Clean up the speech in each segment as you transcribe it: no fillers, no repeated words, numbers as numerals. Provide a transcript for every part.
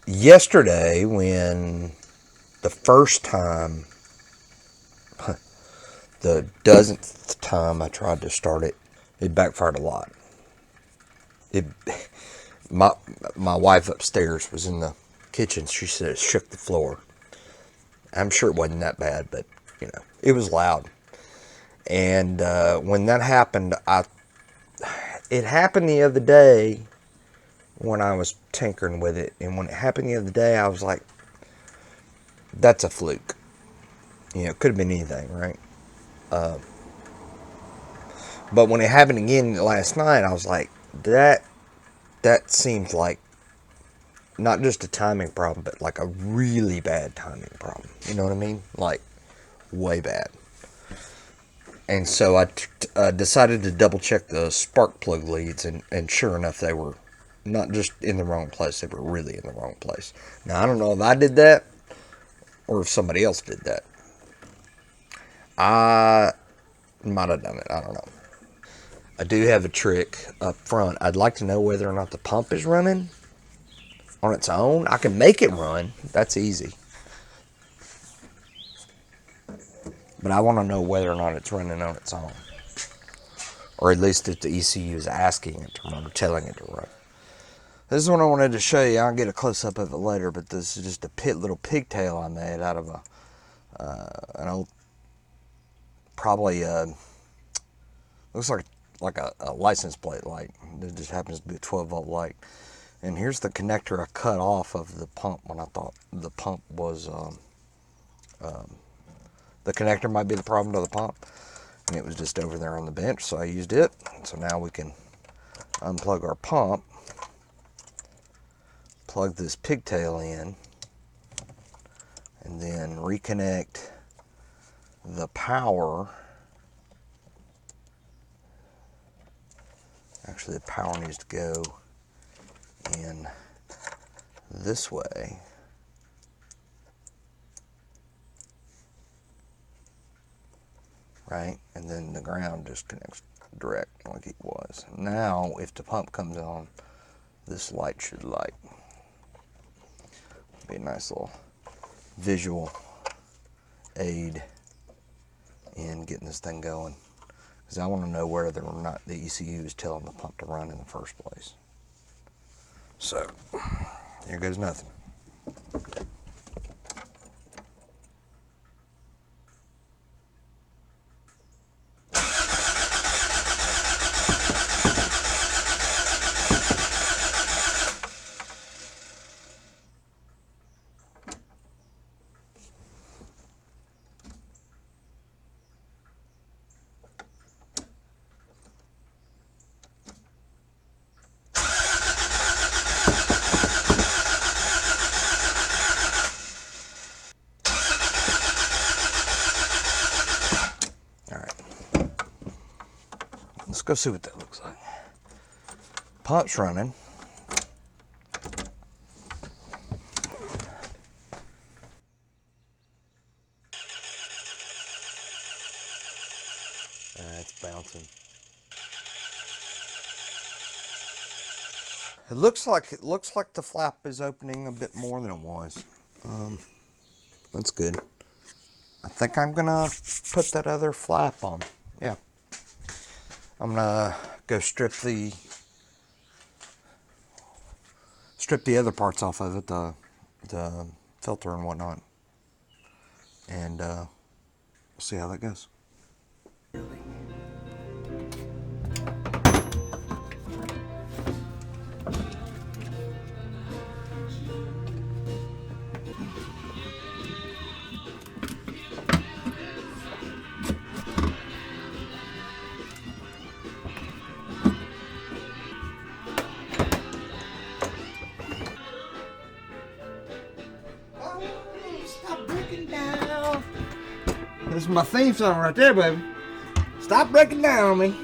yesterday, when the first time, the dozenth time I tried to start it, it backfired a lot. It, my my wife upstairs was in the kitchen. She said it shook the floor. I'm sure it wasn't that bad, but it was loud. And when that happened, it happened the other day when I was tinkering with it, and when it happened the other day, I was like, "That's a fluke." It could have been anything, right? But when it happened again last night, I was like, that seems like not just a timing problem, but like a really bad timing problem. You know what I mean? Like way bad. And so I decided to double check the spark plug leads, and sure enough, they were not just in the wrong place, they were really in the wrong place. Now, I don't know if I did that or if somebody else did that. I might have done it. I don't know. I do have a trick up front. I'd like to know whether or not the pump is running on its own. I can make it run. That's easy. But I want to know whether or not it's running on its own. Or at least if the ECU is asking it to run or telling it to run. This is what I wanted to show you. I'll get a close-up of it later, but this is just a little pigtail I made out of an old, probably looks like a license plate light. It just happens to be a 12-volt light. And here's the connector I cut off of the pump when I thought the pump was, the connector might be the problem to the pump. And it was just over there on the bench, so I used it. So now we can unplug our pump, plug this pigtail in, and then reconnect the power. Actually, the power needs to go in this way. Right? And then the ground just connects direct like it was. Now, if the pump comes on, this light should light. Be a nice little visual aid in getting this thing going. Because I want to know whether or not the ECU is telling the pump to run in the first place. So, here goes nothing. Let's go see what that looks like. Pump's running. It's bouncing. It looks like the flap is opening a bit more than it was. That's good. I think I'm gonna put that other flap on. Yeah. I'm gonna go strip the other parts off of it, the filter and whatnot, and we'll see how that goes. Stop breaking down. This is my theme song right there, baby. Stop breaking down on me.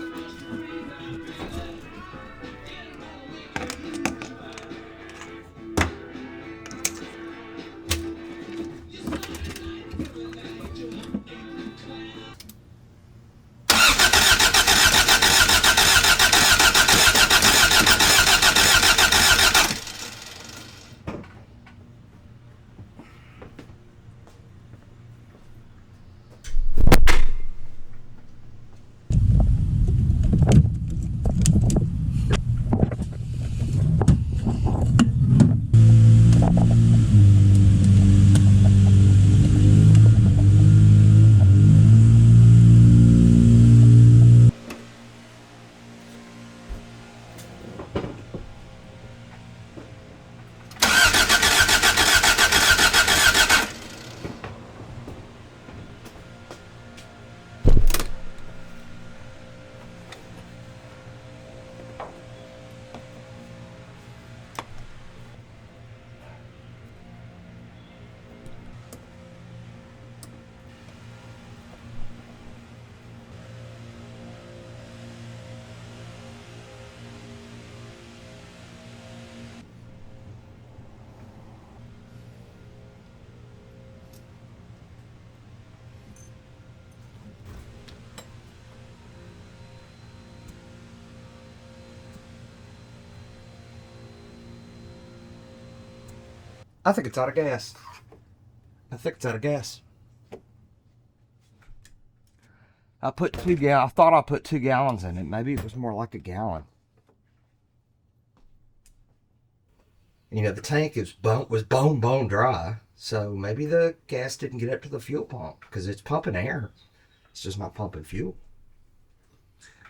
I think it's out of gas. I think it's out of gas. I put 2 gallons. I thought I put 2 gallons in it. Maybe it was more like a gallon. You know, the tank was bone dry, so maybe the gas didn't get up to the fuel pump because it's pumping air. It's just not pumping fuel.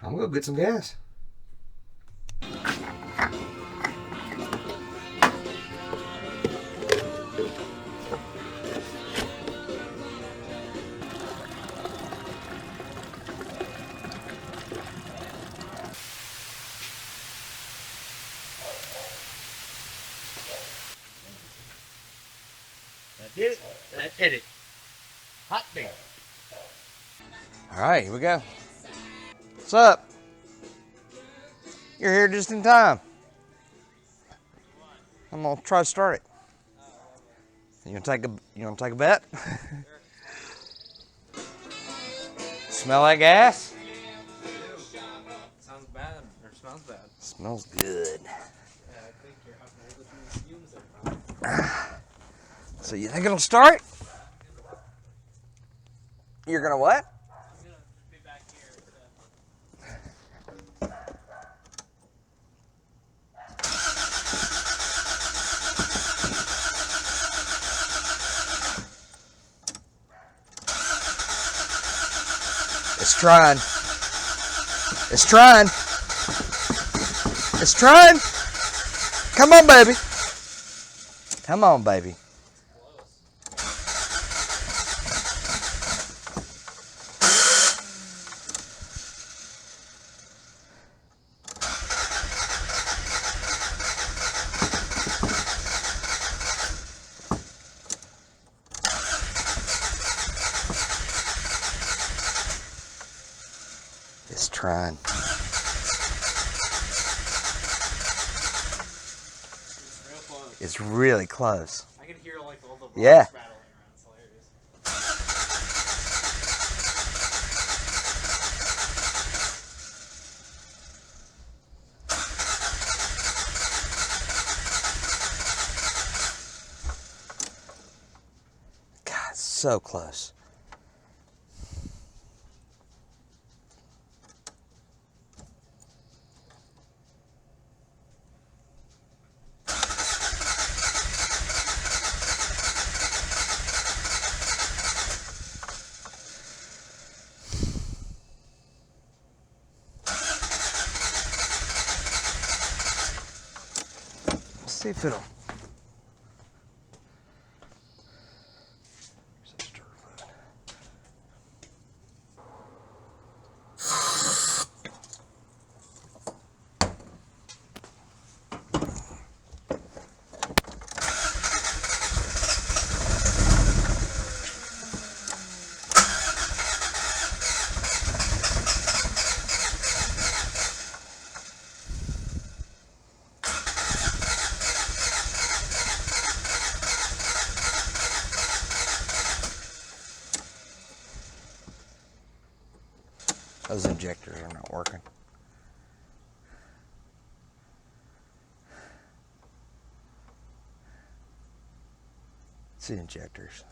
I'm gonna go get some gas. That did it. Hot beer. All right, here we go. What's up? You're here just in time. I'm gonna try to start it. You gonna take a bet? Smell that gas? Sounds bad, or smells bad. Smells good. Yeah, I think you're having all the fumes there. So you think it'll start? You're gonna what? I'm gonna be back here. It's trying. It's trying. It's trying. Come on, baby. Come on, baby. It's trying. It's real close. It's really close. I can hear like all the rocks Yeah. rattling around. It's hilarious. God, so close. Let's see if it'll. Those injectors are not working. It's the injectors.